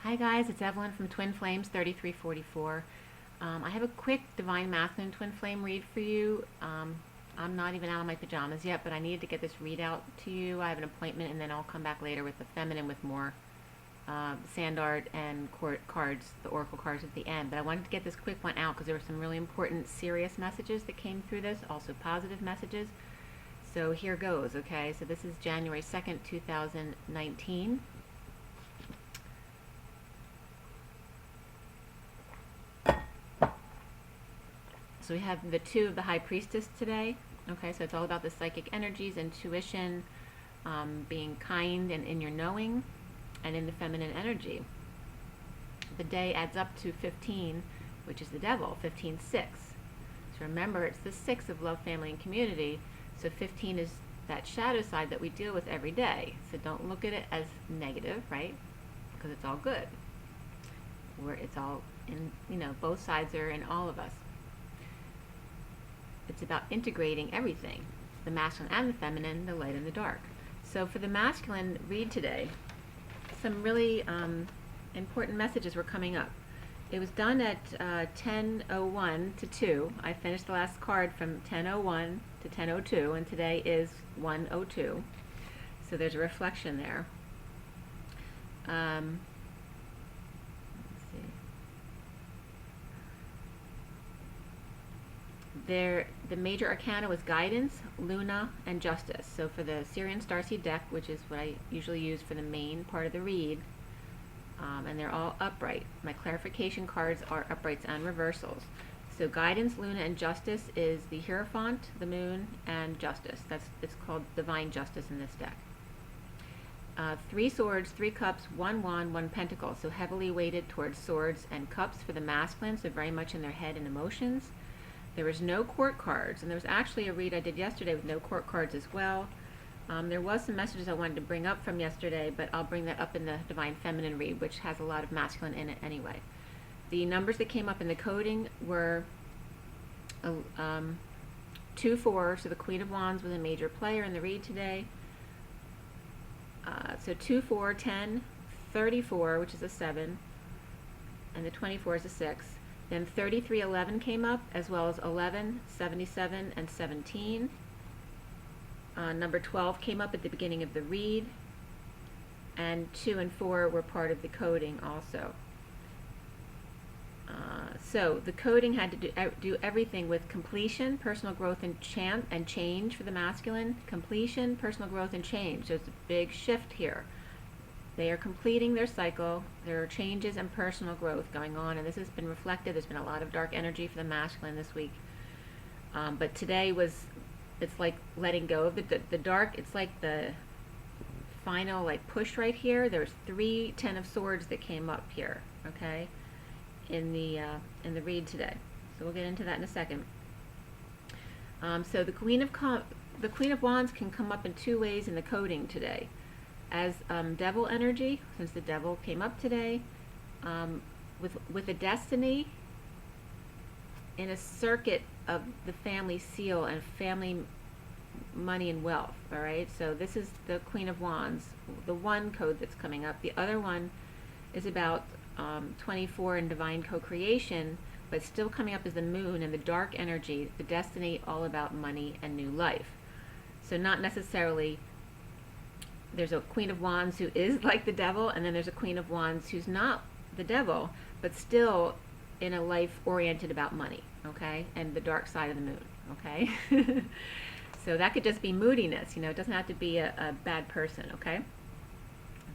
Hi guys, it's Evelyn from Twin Flames 3344. I have a quick Divine Masculine Twin Flame read for you. I'm not even out of my pajamas yet, but I needed to get this read out to you. I have an appointment and then I'll come back later with the feminine with more sand art and cards, the oracle cards at the end. But I wanted to get this quick one out because there were some really important serious messages that came through this, also positive messages. So here goes, okay? So this is January 2nd, 2019. So we have the two of the High Priestess today. Okay, so it's all about the psychic energies, intuition, being kind and in your knowing, and in the feminine energy. The day adds up to 15, which is the devil, 15-6. So remember, it's the 6 of love, family, and community. So 15 is that shadow side that we deal with every day. So don't look at it as negative, right? Because it's all good. It's all in, both sides are in all of us. It's about integrating everything, the masculine and the feminine, the light and the dark. So for the masculine read today, some really important messages were coming up. It was done at 10:01 to 2. I finished the last card from 10:01 to 10:02, and today is 1:02. So there's a reflection there. The major arcana was guidance, Luna, and justice. So for the Syrian Starseed deck, which is what I usually use for the main part of the read, and they're all upright. My clarification cards are uprights and reversals. So guidance, Luna, and justice is the Hierophant, the moon, and justice. It's called divine justice in this deck. 3 swords, 3 cups, 1 wand, 1 pentacle. So heavily weighted towards swords and cups for the masculine, so very much in their head and emotions. There was no court cards, and there was actually a read I did yesterday with no court cards as well. There was some messages I wanted to bring up from yesterday, but I'll bring that up in the Divine Feminine read, which has a lot of masculine in it anyway. The numbers that came up in the coding were 2-4, so the Queen of Wands was a major player in the read today. So 2-4, 10, 34, which is a 7, and the 24 is a 6. Then 3311 came up, as well as 11, 77, and 17. Number 12 came up at the beginning of the read, and 2 and 4 were part of the coding also. So the coding had to do everything with completion, personal growth, and change for the masculine. Completion, personal growth, and change. So it's a big shift here. They are completing their cycle. There are changes and personal growth going on, and this has been reflected. There's been a lot of dark energy for the masculine this week. But today it's like letting go of the dark. It's like the final push right here. There's 3 Ten of Swords that came up here, okay, in the read today. So we'll get into that in a second. So the Queen of Wands can come up in 2 ways in the coding today. As devil energy, since the devil came up today, with a destiny in a circuit of the family seal and family money and wealth. All right, so this is the Queen of Wands, the one code that's coming up. The other one is about 24 and divine co-creation, but still coming up as the moon and the dark energy, the destiny, all about money and new life. So not necessarily. There's a Queen of Wands who is like the devil, and then there's a Queen of Wands who's not the devil, but still in a life oriented about money, okay, and the dark side of the moon, okay. So that could just be moodiness, it doesn't have to be a bad person, okay.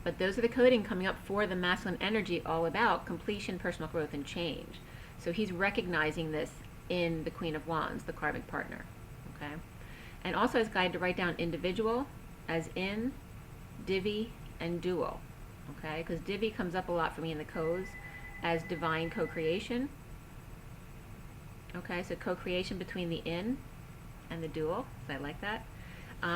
But those are the coding coming up for the masculine energy, all about completion, personal growth, and change. So he's recognizing this in the Queen of Wands, the karmic partner, okay. And also is guided to write down individual, as in, Divi, and dual, okay, because Divi comes up a lot for me in the codes as divine co-creation, okay, so co-creation between the in and the dual, so I like that.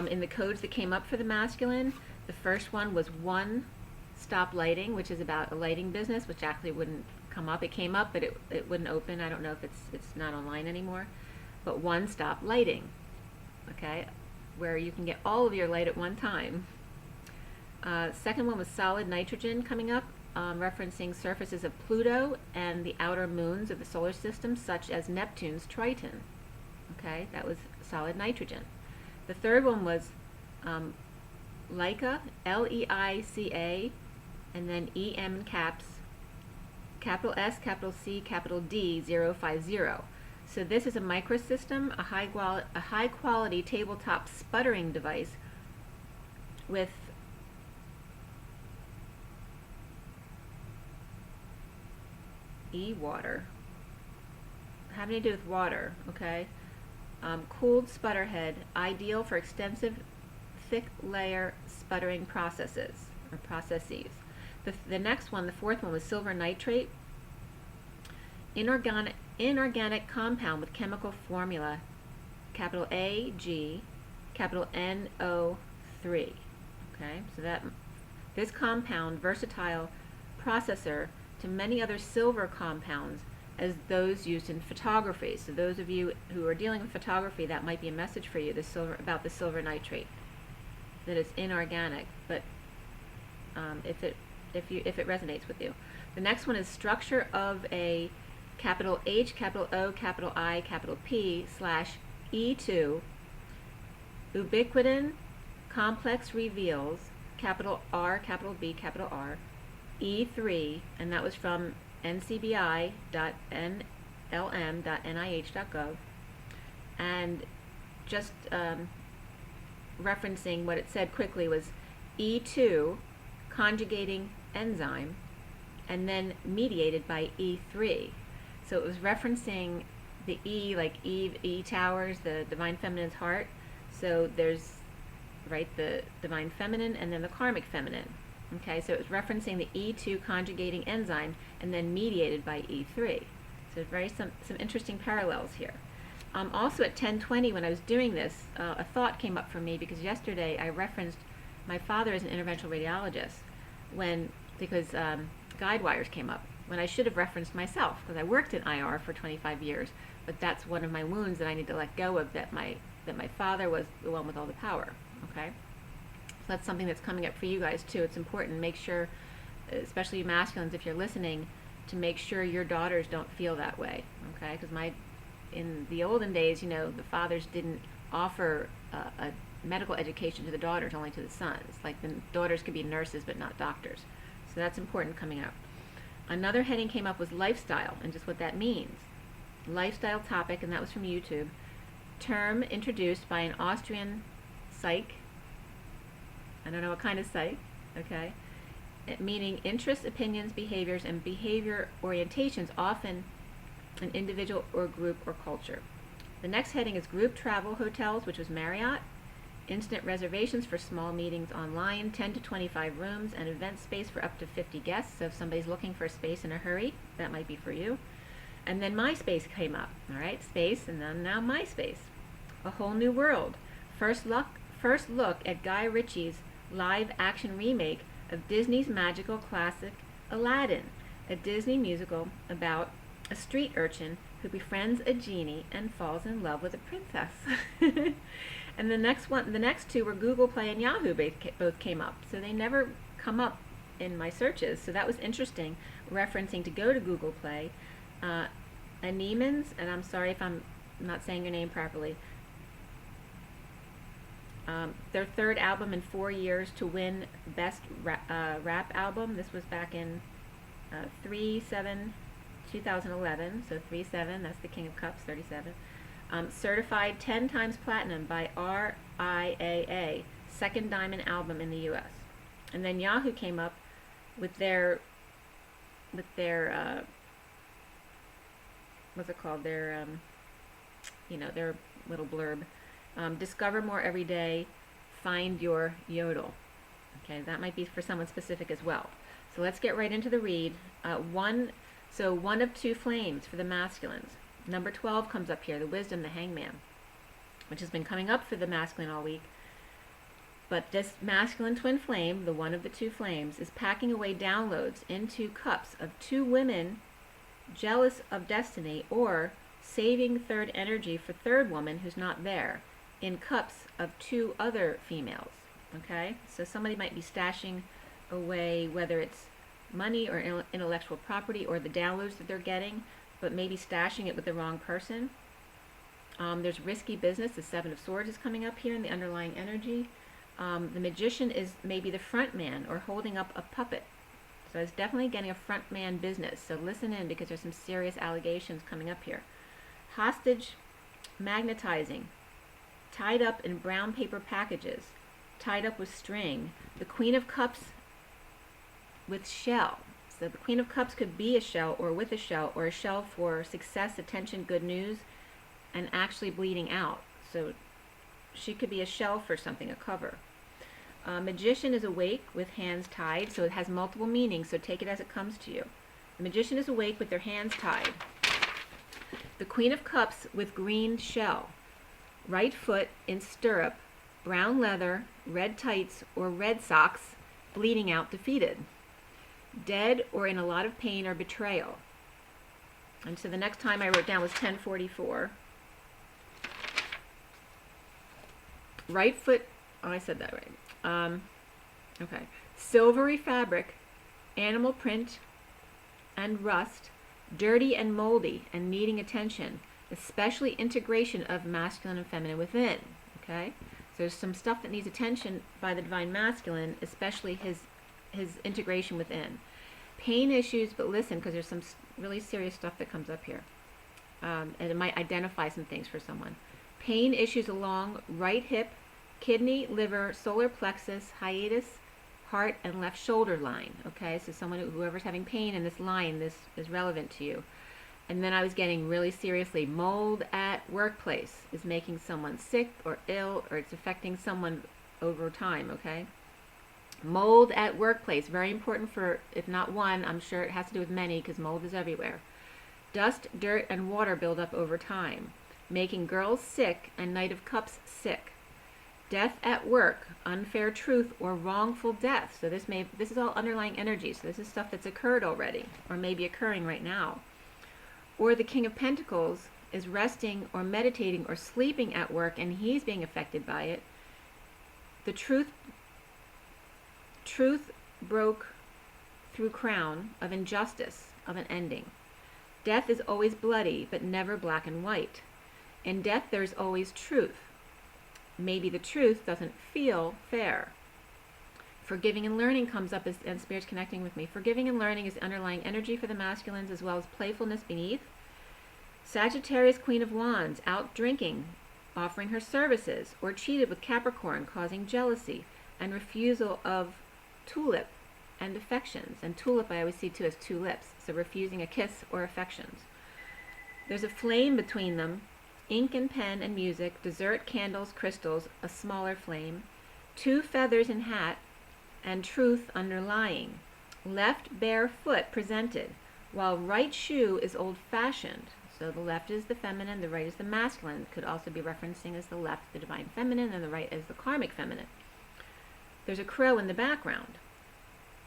In the codes that came up for the masculine, the first one was 1 stop lighting, which is about a lighting business, which actually wouldn't come up. It came up, but it wouldn't open. I don't know if it's not online anymore, but 1 stop lighting, okay, where you can get all of your light at one time. Second one was solid nitrogen coming up, referencing surfaces of Pluto and the outer moons of the solar system, such as Neptune's Triton. Okay, that was solid nitrogen. The third one was Leica, Leica, and then EM in caps, capital S, capital C, capital D, 050. So this is a microsystem, a high quality tabletop sputtering device with water, having to do with water, okay? Cooled sputter head, ideal for extensive thick layer sputtering processes. The next one, the fourth one, was silver nitrate, inorganic compound with chemical formula, capital AG, capital NO3. Okay, so this compound, versatile processor to many other silver compounds as those used in photography. So those of you who are dealing with photography, that might be a message for you, about the silver nitrate, that it's inorganic, but if it resonates with you. The next one is structure of a capital H, capital O, capital I, capital P / E2 ubiquitin complex reveals, capital R, capital B, capital R, E3, and that was from ncbi.nlm.nih.gov, and just referencing what it said quickly was E2 conjugating enzyme, and then mediated by E3. So it was referencing the E, like Eve, E towers, the divine feminine's heart. So there's, right, the divine feminine and then the karmic feminine. Okay, so it was referencing the E2 conjugating enzyme and then mediated by E3. So some interesting parallels here. Also at 10:20, when I was doing this, a thought came up for me, because yesterday I referenced my father as an interventional radiologist because guide wires came up, when I should have referenced myself, because I worked in IR for 25 years, but that's one of my wounds that I need to let go of, that my father was the one with all the power. Okay, so that's something that's coming up for you guys too. It's important. Make sure, especially you masculines, if you're listening, to make sure your daughters don't feel that way. Okay, because in the olden days, the fathers didn't offer a medical education to the daughters, only to the sons. Like, the daughters could be nurses but not doctors. So that's important coming up. Another heading came up was lifestyle, and just what that means. Lifestyle topic, and that was from YouTube. Term introduced by an Austrian psych. I don't know what kind of psych, okay? Meaning interests, opinions, behaviors, and behavior orientations, often an individual or group or culture. The next heading is group travel hotels, which was Marriott. Instant reservations for small meetings online, 10 to 25 rooms, and event space for up to 50 guests. So if somebody's looking for a space in a hurry, that might be for you. And then MySpace came up, all right? Space, and then now MySpace. A whole new world. First look at Guy Ritchie's live action remake of Disney's magical classic Aladdin, a Disney musical about a street urchin who befriends a genie and falls in love with a princess. And the next two were Google Play and Yahoo both came up. So they never come up in my searches. So that was interesting, referencing to go to Google Play. Anemans, and I'm sorry if I'm not saying your name properly, their third album in 4 years to win Best Rap Album. This was back in 3/7/2011, so 3/7, that's the King of Cups, 37. Certified 10 times platinum by RIAA, second diamond album in the U.S. And then Yahoo came up with their what's it called? Their their little blurb. Discover more every day. Find your yodel. Okay, that might be for someone specific as well. So let's get right into the read. One of two flames for the masculines. Number 12 comes up here, the wisdom, the hangman, which has been coming up for the masculine all week. But this masculine twin flame, the one of the two flames, is packing away downloads into cups of two women jealous of destiny, or saving third energy for third woman who's not there, in cups of two other females. Okay, so somebody might be stashing away, whether it's money or intellectual property or the downloads that they're getting, but maybe stashing it with the wrong person. There's risky business. The Seven of Swords is coming up here in the underlying energy. The Magician is maybe the front man or holding up a puppet. So it's definitely getting a front man business. So listen in, because there's some serious allegations coming up here. Hostage, magnetizing, tied up in brown paper packages, tied up with string. The Queen of Cups with shell. So the Queen of Cups could be a shell or with a shell, or a shell for success, attention, good news, and actually bleeding out. So she could be a shell for something, a cover. Magician is awake with hands tied, so it has multiple meanings, so take it as it comes to you. The Magician is awake with their hands tied. The Queen of Cups with green shell. Right foot in stirrup, brown leather, red tights, or red socks, bleeding out, defeated. Dead or in a lot of pain or betrayal. And so the next time I wrote down was 1044. Right foot, oh, I said that right. Okay. Silvery fabric, animal print, and rust, dirty and moldy and needing attention, especially integration of masculine and feminine within. Okay? So there's some stuff that needs attention by the Divine Masculine, especially his integration within. Pain issues, but listen, because there's some really serious stuff that comes up here. And it might identify some things for someone. Pain issues along right hip, kidney, liver, solar plexus, hiatus, heart, and left shoulder line. Okay, so whoever's having pain in this line, this is relevant to you. And then I was getting really seriously, mold at workplace is making someone sick or ill, or it's affecting someone over time. Okay, mold at workplace, very important for, if not one, I'm sure it has to do with many, because mold is everywhere. Dust, dirt, and water build up over time, making girls sick and Knight of Cups sick. Death at work, unfair truth, or wrongful death. So this is all underlying energy. So this is stuff that's occurred already, or maybe occurring right now. Or the King of Pentacles is resting or meditating or sleeping at work, and he's being affected by it. The truth broke through crown of injustice, of an ending. Death is always bloody, but never black and white. In death, there's always truth. Maybe the truth doesn't feel fair. Forgiving and learning comes up, and Spirit's connecting with me. Forgiving and learning is the underlying energy for the masculines, as well as playfulness beneath. Sagittarius, Queen of Wands, out drinking, offering her services, or cheated with Capricorn, causing jealousy and refusal of tulip and affections. And tulip I always see too as two lips, so refusing a kiss or affections. There's a flame between them. Ink and pen and music, dessert, candles, crystals, a smaller flame, two feathers in hat, and truth underlying. Left bare foot presented, while right shoe is old-fashioned. So the left is the feminine, the right is the masculine. Could also be referencing as the left, the divine feminine, and the right as the karmic feminine. There's a crow in the background.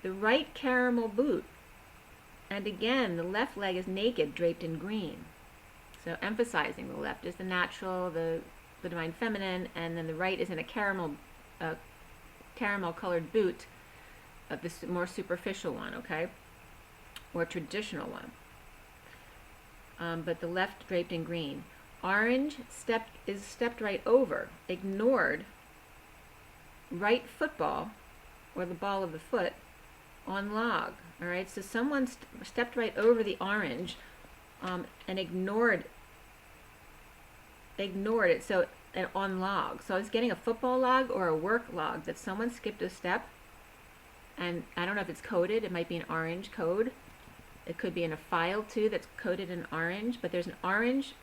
The right caramel boot. And again, the left leg is naked, draped in green. So emphasizing the left is the natural, the divine feminine, and then the right is in a caramel colored boot, this more superficial one, okay, or traditional one. But the left draped in green. Orange is stepped right over, ignored. Right football, or the ball of the foot, on log. All right, so someone stepped right over the orange. And ignored it, so on log. So I was getting a football log or a work log that someone skipped a step, and I don't know if it's coded. It might be an orange code. It could be in a file too that's coded in orange, but there's an orange.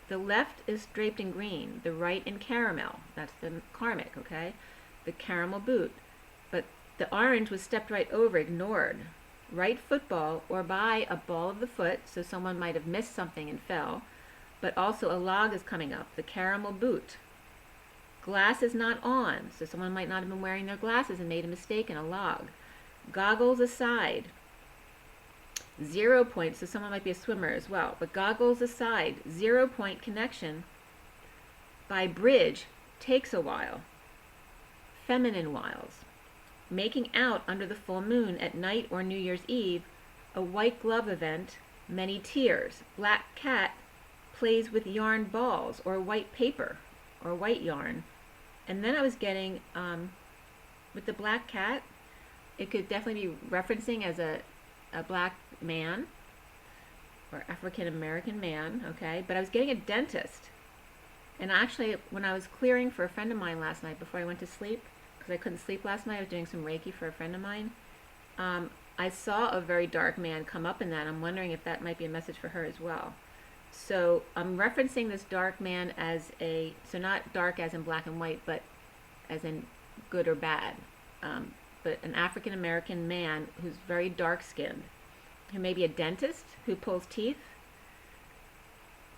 The left is draped in green, the right in caramel. That's the karmic, okay? The caramel boot. But the orange was stepped right over, ignored. Right football, or by a ball of the foot, so someone might have missed something and fell, but also a log is coming up, the caramel boot. Glass is not on, so someone might not have been wearing their glasses and made a mistake in a log. Goggles aside. 0 point, so someone might be a swimmer as well, but goggles aside, 0 point connection by bridge takes a while. Feminine wiles. making out under the full moon at night or New Year's Eve, a white glove event, many tears, black cat plays with yarn balls or white paper or white yarn. And then I was getting, with the black cat, it could definitely be referencing as a black man or African American man, okay? But I was getting a dentist. And actually, when I was clearing for a friend of mine last night before I went to sleep, because I couldn't sleep last night, I was doing some Reiki for a friend of mine, I saw a very dark man come up in that. I'm wondering if that might be a message for her as well. So I'm referencing this dark man as so not dark as in black and white, but as in good or bad. But an African American man who's very dark skinned, who may be a dentist who pulls teeth,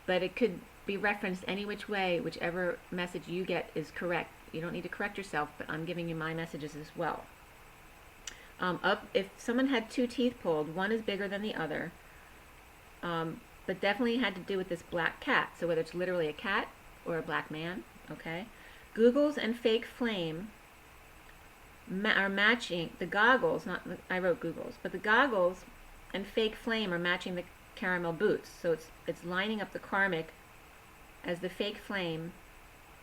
but it could be referenced any which way, whichever message you get is correct. You don't need to correct yourself, but I'm giving you my messages as well. If someone had 2 teeth pulled, one is bigger than the other, but definitely had to do with this black cat. So whether it's literally a cat or a black man, okay? Googles and fake flame are matching the goggles, I wrote Googles, but the goggles and fake flame are matching the caramel boots. So it's lining up the karmic as the fake flame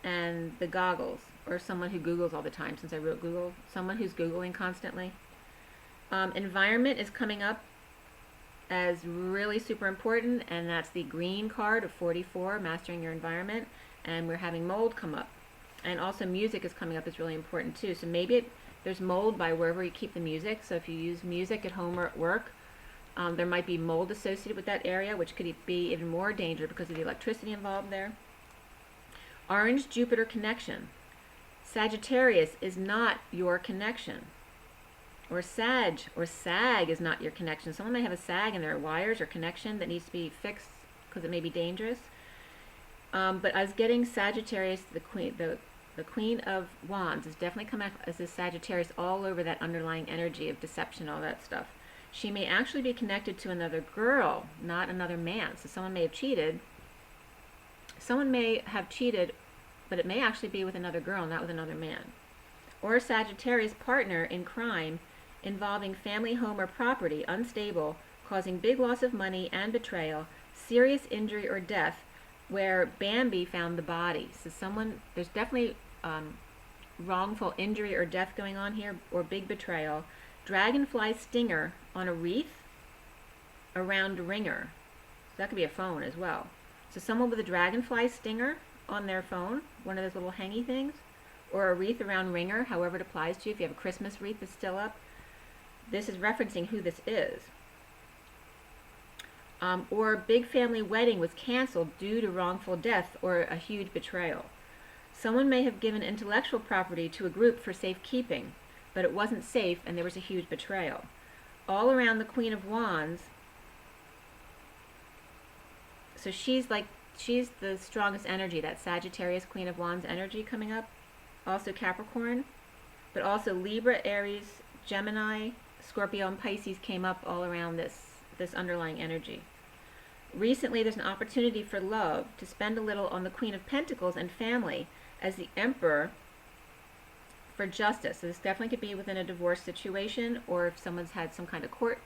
and the goggles, or someone who Googles all the time, since I wrote Google, someone who's Googling constantly. Environment is coming up as really super important, and that's the green card of 44, Mastering Your Environment, and we're having mold come up. And also music is coming up is really important too. So maybe there's mold by wherever you keep the music. So if you use music at home or at work, there might be mold associated with that area, which could be even more dangerous because of the electricity involved there. Orange Jupiter connection. Sagittarius is not your connection. Or sag is not your connection. Someone may have a sag in their wires or connection that needs to be fixed because it may be dangerous. But I was getting Sagittarius, the Queen of Wands is definitely coming up as a Sagittarius all over that underlying energy of deception, all that stuff. She may actually be connected to another girl, not another man. So someone may have cheated. Someone may have cheated, but it may actually be with another girl, not with another man. Or a Sagittarius partner in crime involving family, home, or property, unstable, causing big loss of money and betrayal, serious injury or death, where Bambi found the body. So there's definitely wrongful injury or death going on here, or big betrayal. Dragonfly stinger on a wreath around a ringer. So that could be a phone as well. So someone with a dragonfly stinger on their phone, one of those little hangy things, or a wreath around ringer, however it applies to you. If you have a Christmas wreath that's still up, this is referencing who this is. Or a big family wedding was canceled due to wrongful death or a huge betrayal. Someone may have given intellectual property to a group for safekeeping, but it wasn't safe and there was a huge betrayal. All around the Queen of Wands, so she's the strongest energy, that Sagittarius Queen of Wands energy coming up. Also Capricorn, but also Libra, Aries, Gemini, Scorpio, and Pisces came up all around this underlying energy. Recently, there's an opportunity for love to spend a little on the Queen of Pentacles and family as the Emperor for justice. So this definitely could be within a divorce situation, or if someone's had some kind of court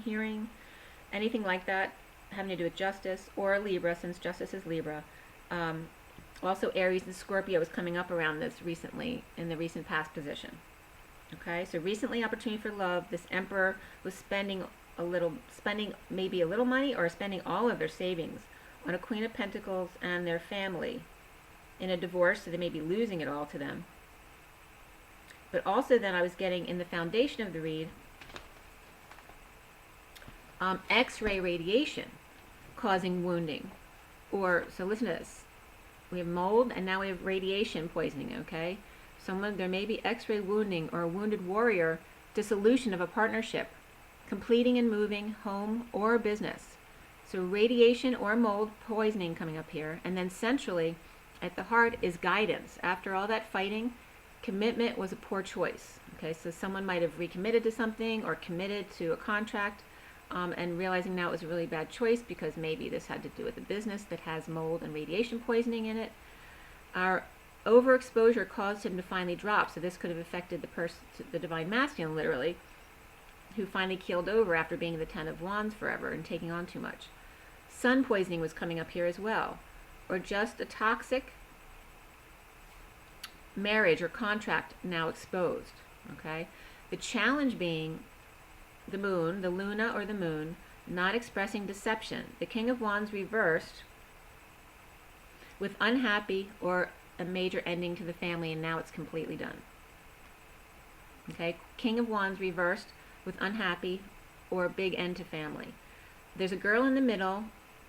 hearing, anything like that having to do with justice, or Libra, since justice is Libra. Also Aries and Scorpio is coming up around this recently in the recent past position. Okay, so recently opportunity for love. This Emperor was spending maybe a little money, or spending all of their savings on a Queen of Pentacles and their family in a divorce, so they may be losing it all to them. But also then I was getting in the foundation of the read, X-ray radiation causing wounding. So listen to this. We have mold, and now we have radiation poisoning, okay? There may be X-ray wounding or a wounded warrior, dissolution of a partnership, completing and moving home or business. So radiation or mold poisoning coming up here. And then centrally, at the heart, is guidance. After all that fighting, commitment was a poor choice. Okay, so someone might have recommitted to something or committed to a contract, and realizing now it was a really bad choice because maybe this had to do with a business that has mold and radiation poisoning in it. Overexposure caused him to finally drop, so this could have affected the divine masculine, literally, who finally keeled over after being the Ten of Wands forever and taking on too much. Sun poisoning was coming up here as well, or just a toxic marriage or contract now exposed. Okay, the challenge being the moon, the Luna or the moon, not expressing deception. The King of Wands reversed with unhappy or a major ending to the family, and now it's completely done. Okay, King of Wands reversed with unhappy or a big end to family. There's a girl in the middle,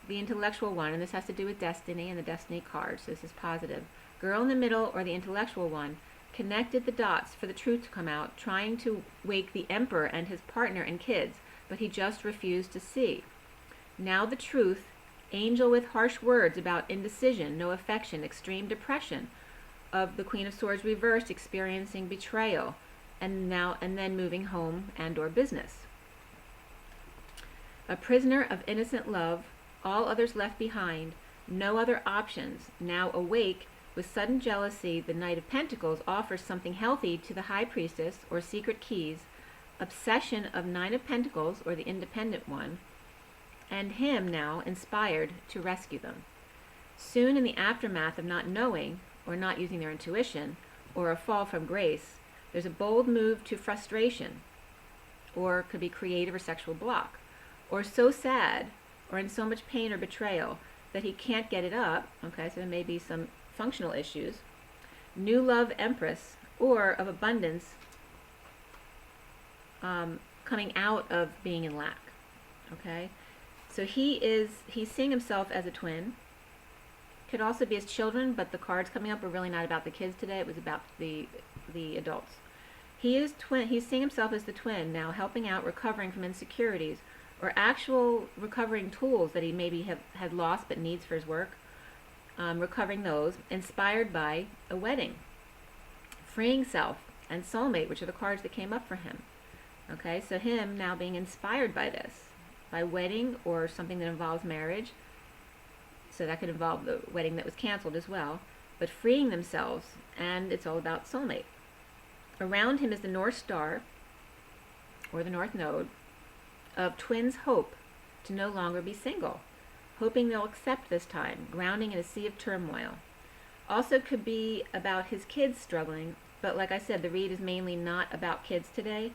the intellectual one, and this has to do with destiny and the destiny card, so this is positive. Girl in the middle, or the intellectual one, connected the dots for the truth to come out, trying to wake the emperor and his partner and kids, but he just refused to see. Now the truth, angel with harsh words about indecision, no affection, extreme depression, of the Queen of Swords reversed, experiencing betrayal, and then moving home and or business. A prisoner of innocent love, all others left behind, no other options, now awake with sudden jealousy. The Knight of Pentacles offers something healthy to the High Priestess, or secret keys, obsession of Nine of Pentacles, or the independent one, and him now inspired to rescue them. Soon in the aftermath of not knowing or not using their intuition, or a fall from grace, there's a bold move to frustration, or could be creative or sexual block, or so sad or in so much pain or betrayal that he can't get it up. Okay, so there may be some functional issues. New love empress, or of abundance coming out of being in lack. Okay, so he's seeing himself as a twin. Could also be his children, but the cards coming up are really not about the kids today. It was about the adults. He's seeing himself as the twin now, helping out, recovering from insecurities, or actual recovering tools that he maybe had lost but needs for his work. Recovering those, inspired by a wedding, freeing self, and soulmate, which are the cards that came up for him. Okay, so him now being inspired by this, by wedding or something that involves marriage. So that could involve the wedding that was canceled as well, but freeing themselves, and it's all about soulmate. Around him is the North Star, or the North Node, of twins' hope to no longer be single, hoping they'll accept this time, grounding in a sea of turmoil. Also could be about his kids struggling, but like I said, the read is mainly not about kids today.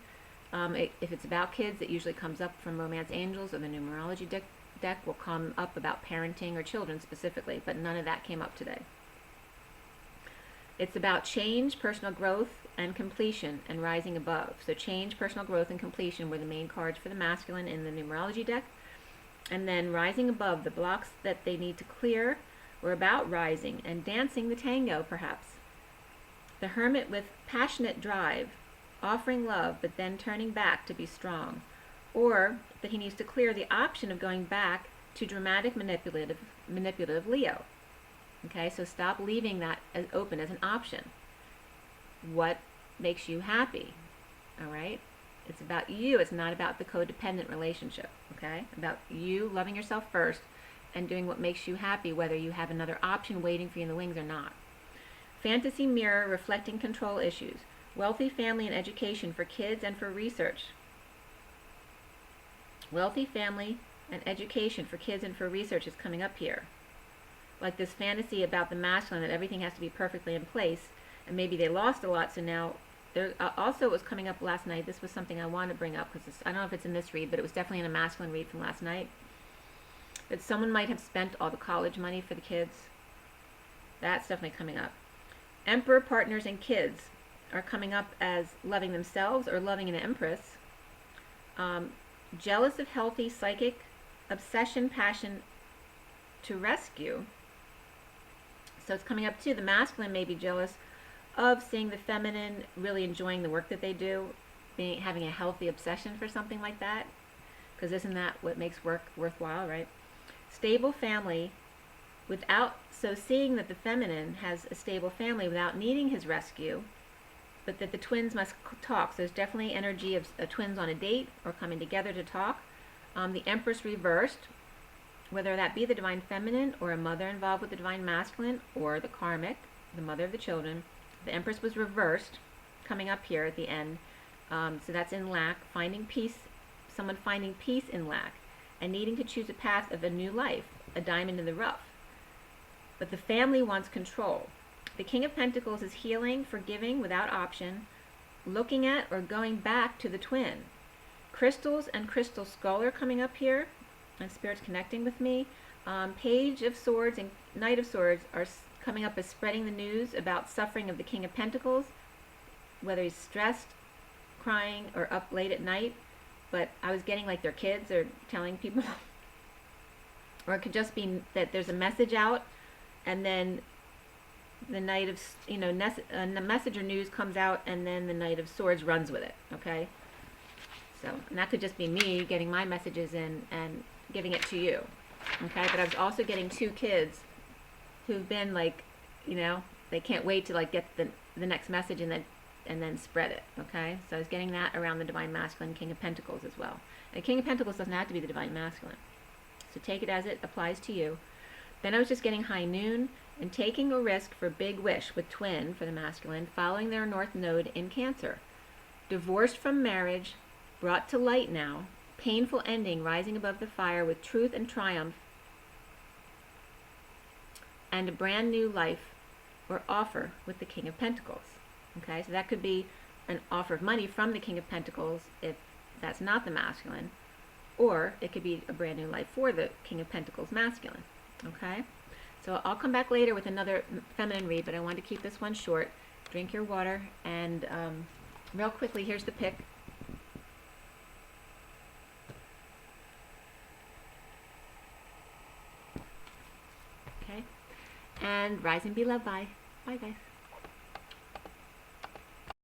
If it's about kids, it usually comes up from Romance Angels, or the numerology deck will come up about parenting or children specifically, but none of that came up today. It's about change, personal growth, and completion, and rising above. So change, personal growth, and completion were the main cards for the masculine in the numerology deck. And then rising above, the blocks that they need to clear were about rising and dancing the tango, perhaps. The Hermit with passionate drive, offering love, but then turning back to be strong. Or that he needs to clear the option of going back to dramatic, manipulative Leo. Okay, so stop leaving that as open as an option. What makes you happy? All right? It's about you. It's not about the codependent relationship. Okay? About you loving yourself first and doing what makes you happy, whether you have another option waiting for you in the wings or not. Fantasy mirror reflecting control issues. Wealthy family and education for kids and for research. Wealthy family and education for kids and for research is coming up here. Like this fantasy about the masculine, that everything has to be perfectly in place, and maybe they lost a lot, so now there also, it was coming up last night. This was something I want to bring up because I don't know if it's in this read, but it was definitely in a masculine read from last night, that someone might have spent all the college money for the kids. That's definitely coming up. Emperor, partners, and kids are coming up as loving themselves or loving an empress. Jealous of healthy psychic, obsession, passion to rescue. So it's coming up too. The masculine may be jealous of seeing the feminine really enjoying the work that they do, having a healthy obsession for something like that, because isn't that what makes work worthwhile, right? Stable family so seeing that the feminine has a stable family without needing his rescue, but that the twins must talk. So there's definitely energy of twins on a date or coming together to talk. The Empress reversed, whether that be the divine feminine or a mother involved with the divine masculine or the karmic, the mother of the children. The Empress was reversed, coming up here at the end. So that's in lack, finding peace, someone finding peace in lack, and needing to choose a path of a new life, a diamond in the rough. But the family wants control. The King of Pentacles is healing, forgiving without option, looking at or going back to the twin. Crystals and crystal skull are coming up here, and Spirit's connecting with me. Page of Swords and Knight of Swords are coming up as spreading the news about suffering of the King of Pentacles, whether he's stressed, crying, or up late at night. But I was getting like their kids are telling people. Or it could just be that there's a message out, and then the Knight of, the message or news comes out, and then the Knight of Swords runs with it, okay? So, and that could just be me getting my messages in and giving it to you, okay? But I was also getting two kids who've been like, they can't wait to like get the next message and then spread it, okay? So I was getting that around the Divine Masculine, King of Pentacles as well. And King of Pentacles doesn't have to be the Divine Masculine. So take it as it applies to you. Then I was just getting High Noon and taking a risk for Big Wish with Twin for the masculine, following their North Node in Cancer. Divorced from marriage, brought to light now, painful ending, rising above the fire with truth and triumph, and a brand new life or offer with the King of Pentacles. Okay, so that could be an offer of money from the King of Pentacles if that's not the masculine, or it could be a brand new life for the King of Pentacles masculine. Okay, so I'll come back later with another feminine read, but I wanted to keep this one short. Drink your water, and real quickly, here's the pick. Okay, and rise and be loved. Bye. Bye, guys.